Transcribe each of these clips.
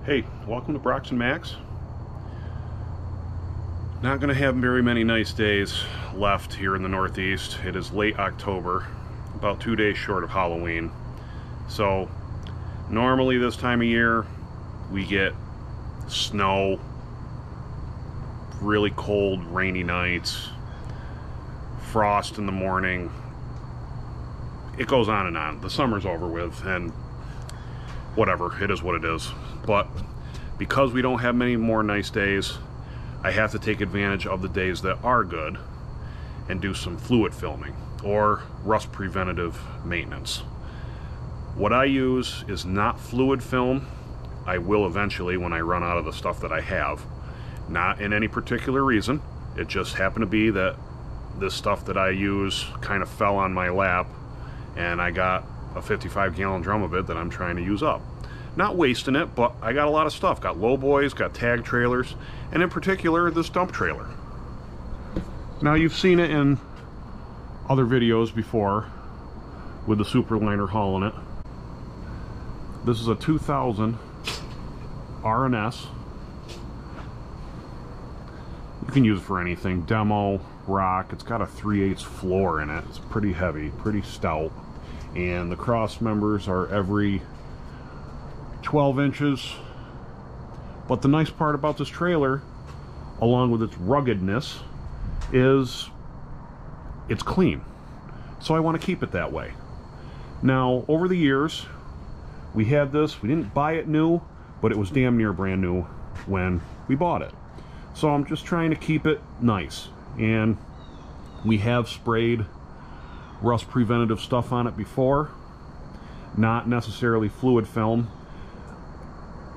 Hey, welcome to Brox and Max. Not going to have very many nice days left here in the Northeast. It is late October, about 2 days short of Halloween. So normally this time of year we get snow, really cold, rainy nights, frost in the morning. It goes on and on. The summer's over with, and whatever, it is what it is. But because we don't have many more nice days, I have to take advantage of the days that are good and do some fluid filming or rust preventative maintenance. What I use is not fluid film. I will eventually when I run out of the stuff that I have. Not in any particular reason. It just happened to be that this stuff that I use kind of fell on my lap, and I got a 55-gallon drum of it that I'm trying to use up. Not wasting it, but I got a lot of stuff. Got low boys, got tag trailers, and in particular this dump trailer. Now you've seen it in other videos before with the Superliner hauling it. This is a 2000 R&S. You can use it for anything, demo, rock. It's got a 3/8 floor in it. It's pretty heavy, pretty stout, and the cross members are every 12 inches. But the nice part about this trailer, along with its ruggedness, is it's clean. So I want to keep it that way. Now, over the years, we had this. We didn't buy it new, but it was damn near brand new when we bought it. So I'm just trying to keep it nice. And we have sprayed rust preventative stuff on it before. Not necessarily fluid film.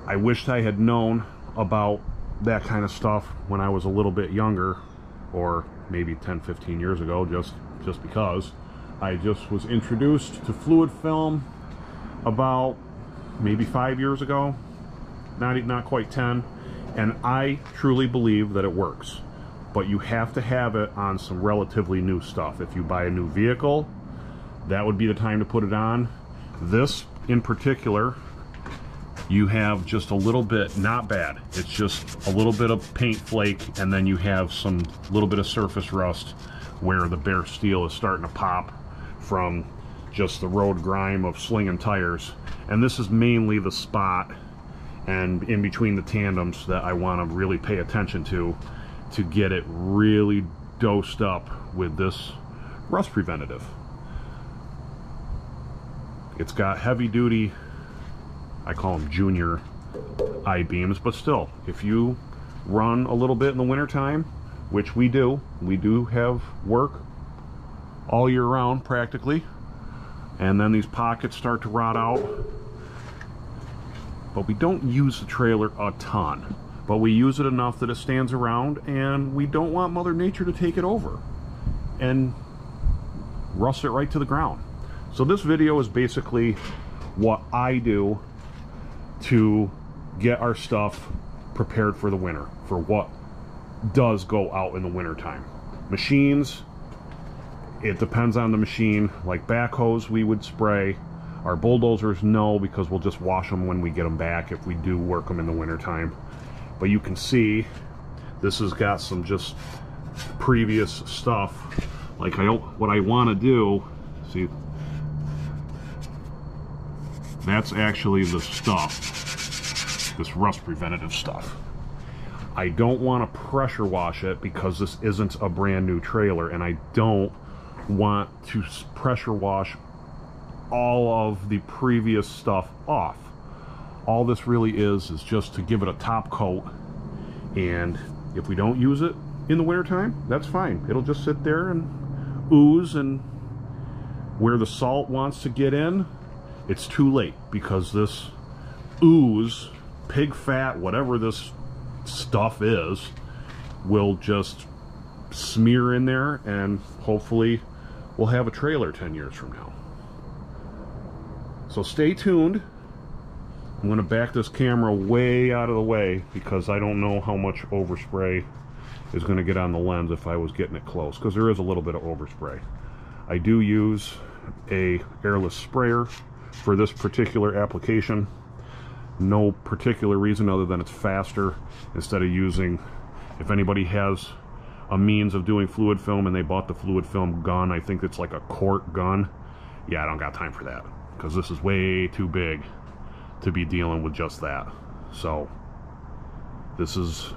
I wished I had known about that kind of stuff when I was a little bit younger, or maybe 10-15 years ago, just because I just was introduced to fluid film about maybe 5 years ago, not quite 10, and I truly believe that it works. But you have to have it on some relatively new stuff. If you buy a new vehicle, that would be the time to put it on. This in particular, you have just a little bit, not bad, it's just a little bit of paint flake, and then you have some little bit of surface rust where the bare steel is starting to pop from just the road grime of slinging tires. And this is mainly the spot and in between the tandems that I want to really pay attention to get it really dosed up with this rust preventative. It's got heavy duty, I call them junior I-beams, but still, if you run a little bit in the wintertime, which we do have work all year round practically, and then these pockets start to rot out. But we don't use the trailer a ton, but we use it enough that it stands around, and we don't want Mother Nature to take it over and rust it right to the ground. So this video is basically what I do to get our stuff prepared for the winter, for what does go out in the winter time. Machines, it depends on the machine. Like backhoes we would spray. Our bulldozers, no, because we'll just wash them when we get them back if we do work them in the winter time. But you can see this has got some just previous stuff. Like what I want to do, see, that's actually the stuff, this rust preventative stuff. I don't want to pressure wash it because this isn't a brand new trailer, and I don't want to pressure wash all of the previous stuff off. All this really is just to give it a top coat, and if we don't use it in the wintertime, that's fine. It'll just sit there and ooze, and where the salt wants to get in, it's too late, because this ooze, pig fat, whatever this stuff is, will just smear in there, and hopefully we'll have a trailer 10 years from now. So stay tuned. I'm going to back this camera way out of the way because I don't know how much overspray is going to get on the lens if I was getting it close, because there is a little bit of overspray. I do use a airless sprayer for this particular application. No particular reason other than it's faster instead of using, if anybody has a means of doing fluid film and they bought the fluid film gun, I think it's like a quart gun. Yeah, I don't got time for that because this is way too big to be dealing with just that. So this is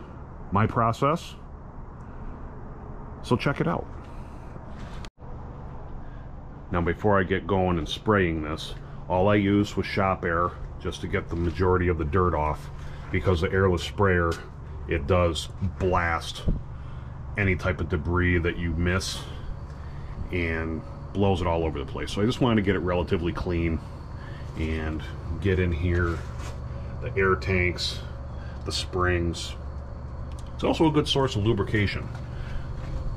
my process, so check it out. Now before I get going and spraying this, all I used was shop air just to get the majority of the dirt off, because the airless sprayer, it does blast any type of debris that you miss and blows it all over the place. So I just wanted to get it relatively clean and get in here the air tanks, the springs. It's also a good source of lubrication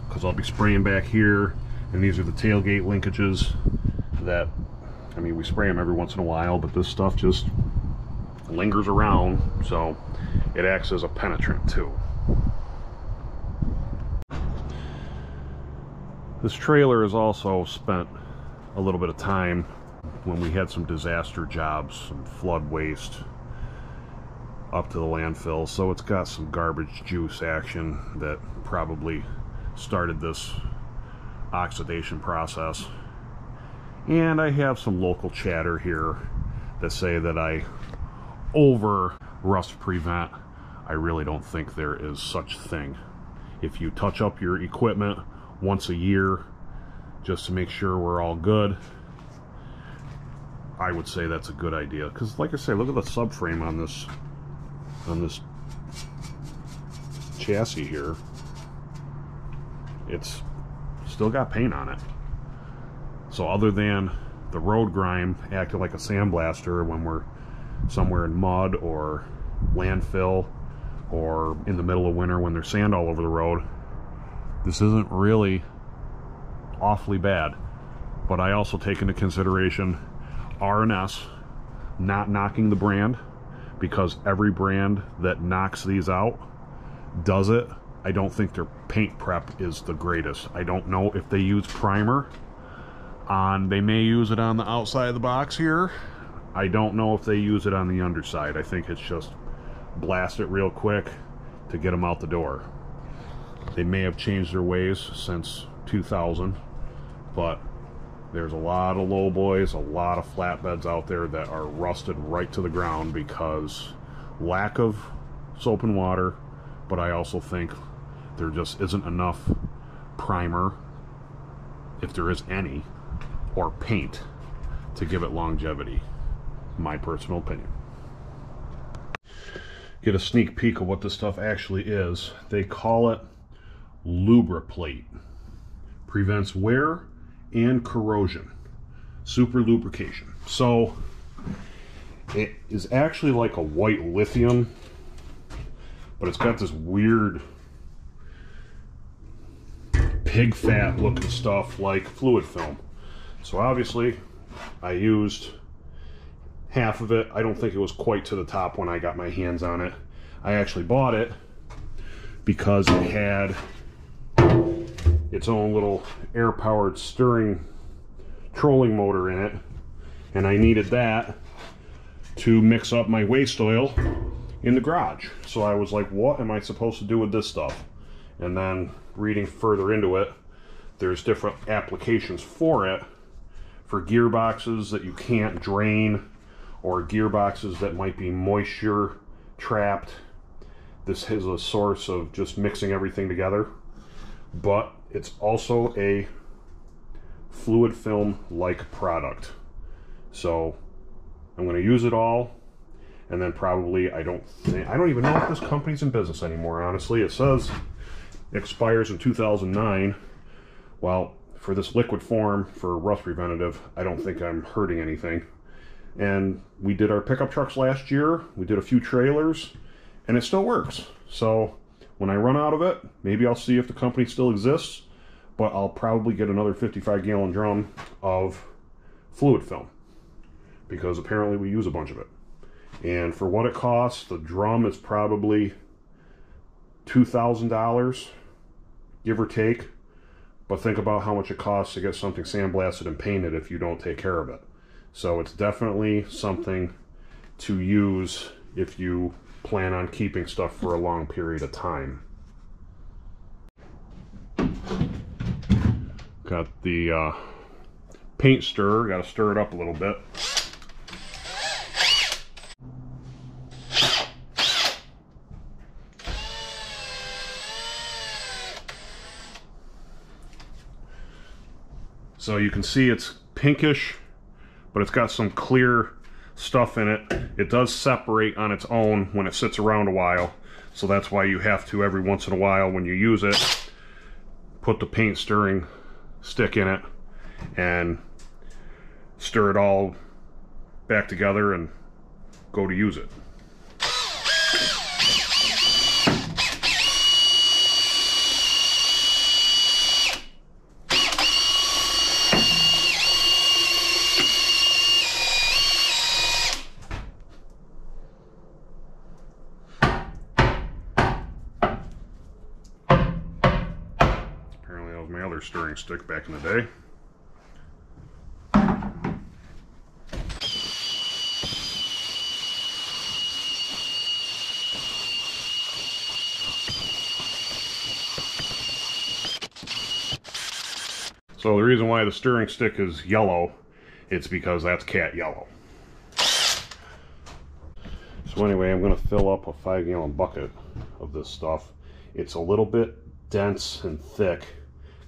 because I'll be spraying back here, and these are the tailgate linkages that, I mean, we spray them every once in a while, but this stuff just lingers around, so it acts as a penetrant too. This trailer has also spent a little bit of time when we had some disaster jobs, some flood waste up to the landfill, so it's got some garbage juice action that probably started this oxidation process. And I have some local chatter here that say that I over rust prevent. I really don't think there is such thing. If you touch up your equipment once a year just to make sure we're all good, I would say that's a good idea. Because like I say, look at the subframe on this chassis here. It's still got paint on it. So other than the road grime acting like a sandblaster when we're somewhere in mud or landfill or in the middle of winter when there's sand all over the road, this isn't really awfully bad. But I also take into consideration R&S not knocking the brand, because every brand that knocks these out does it. I don't think their paint prep is the greatest. I don't know if they use primer on, they may use it on the outside of the box here. I don't know if they use it on the underside. I think it's just blast it real quick to get them out the door. They may have changed their ways since 2000, but there's a lot of low boys, a lot of flatbeds out there that are rusted right to the ground because lack of soap and water, but I also think there just isn't enough primer, if there is any, or paint to give it longevity. My personal opinion. Get a sneak peek of what this stuff actually is. They call it Lubri Plate. Prevents wear and corrosion. Super lubrication. So it is actually like a white lithium, but it's got this weird pig fat looking stuff like fluid film. So obviously I used half of it. I don't think it was quite to the top when I got my hands on it. I actually bought it because it had its own little air-powered stirring trolling motor in it, and I needed that to mix up my waste oil in the garage. So I was like, what am I supposed to do with this stuff? And then reading further into it, there's different applications for it, for gearboxes that you can't drain, or gearboxes that might be moisture trapped. This is a source of just mixing everything together, but it's also a fluid film like product. So I'm going to use it all, and then probably, I don't even know if this company's in business anymore, honestly. It says it expires in 2009. Well, for this liquid form for rust preventative, I don't think I'm hurting anything. And we did our pickup trucks last year, we did a few trailers, and it still works. So when I run out of it, maybe I'll see if the company still exists, but I'll probably get another 55-gallon drum of fluid film, because apparently we use a bunch of it. And for what it costs, the drum is probably $2,000, give or take. But think about how much it costs to get something sandblasted and painted if you don't take care of it. So it's definitely something to use if you plan on keeping stuff for a long period of time. Got the paint stirrer, got to stir it up a little bit. So you can see it's pinkish, but it's got some clear stuff in it. It does separate on its own when it sits around a while, so that's why you have to, every once in a while when you use it, put the paint stirring stick in it and stir it all back together and go to use it. Apparently that was my other stirring stick back in the day. So the reason why the stirring stick is yellow, it's because that's cat yellow. So anyway, I'm going to fill up a 5-gallon bucket of this stuff. It's a little bit dense and thick,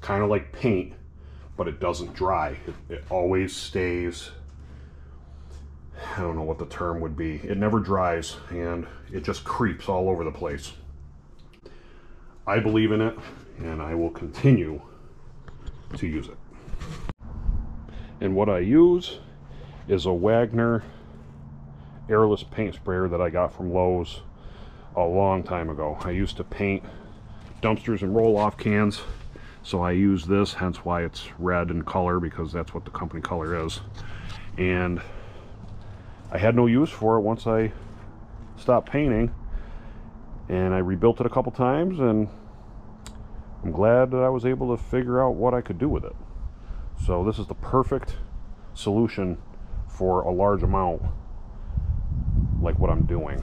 kind of like paint, but it doesn't dry. It always stays, I don't know what the term would be. It never dries, and it just creeps all over the place. I believe in it, and I will continue to use it. And what I use is a Wagner airless paint sprayer that I got from Lowe's a long time ago. I used to paint dumpsters and roll-off cans, so I use this, hence why it's red in color, because that's what the company color is. And I had no use for it once I stopped painting, and I rebuilt it a couple times, and I'm glad that I was able to figure out what I could do with it. So this is the perfect solution for a large amount like what I'm doing.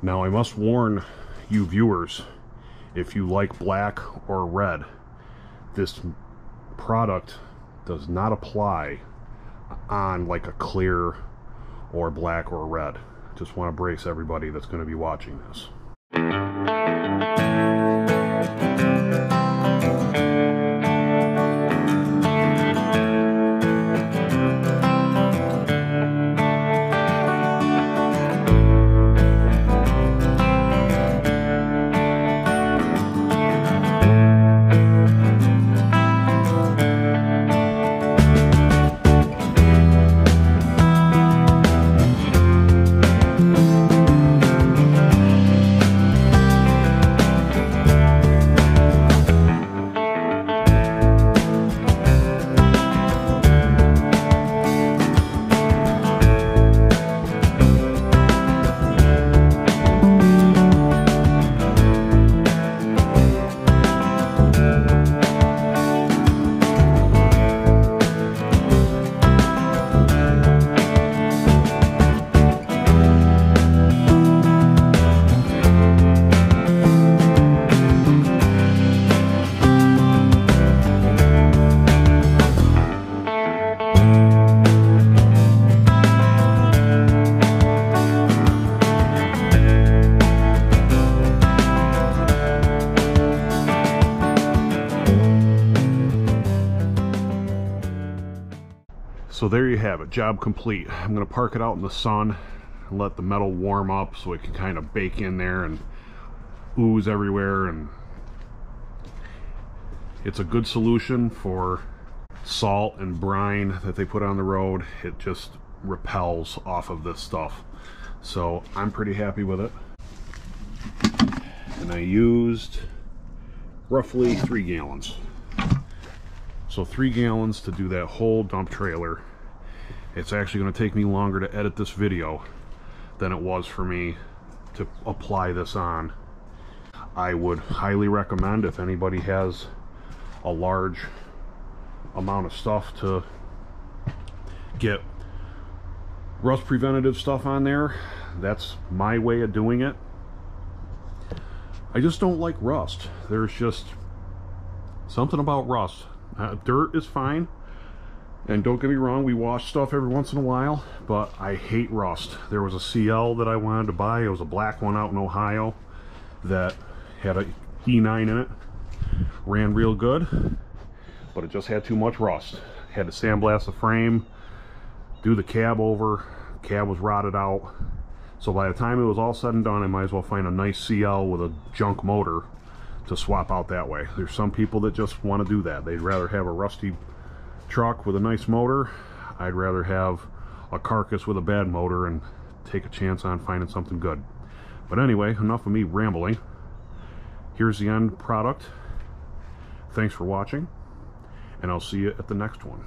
Now I must warn you viewers, if you like black or red, this product does not apply on like a clear or black or red. Just want to brace everybody that's going to be watching this. So there you have it, job complete. I'm going to park it out in the sun and let the metal warm up so it can kind of bake in there and ooze everywhere. And it's a good solution for salt and brine that they put on the road. It just repels off of this stuff. So I'm pretty happy with it. And I used roughly 3 gallons. So 3 gallons to do that whole dump trailer. It's actually going to take me longer to edit this video than it was for me to apply this on. I would highly recommend, if anybody has a large amount of stuff, to get rust preventative stuff on there. That's my way of doing it. I just don't like rust. There's just something about rust. Dirt is fine, and don't get me wrong, we wash stuff every once in a while, but I hate rust. There was a CL that I wanted to buy. It was a black one out in Ohio that had a E9 in it. Ran real good, but it just had too much rust. Had to sandblast the frame, do the cab over. Cab was rotted out. So by the time it was all said and done, I might as well find a nice CL with a junk motor to swap out that way. There's some people that just want to do that. They'd rather have a rusty truck with a nice motor. I'd rather have a carcass with a bad motor and take a chance on finding something good. But anyway, enough of me rambling. Here's the end product. Thanks for watching, and I'll see you at the next one.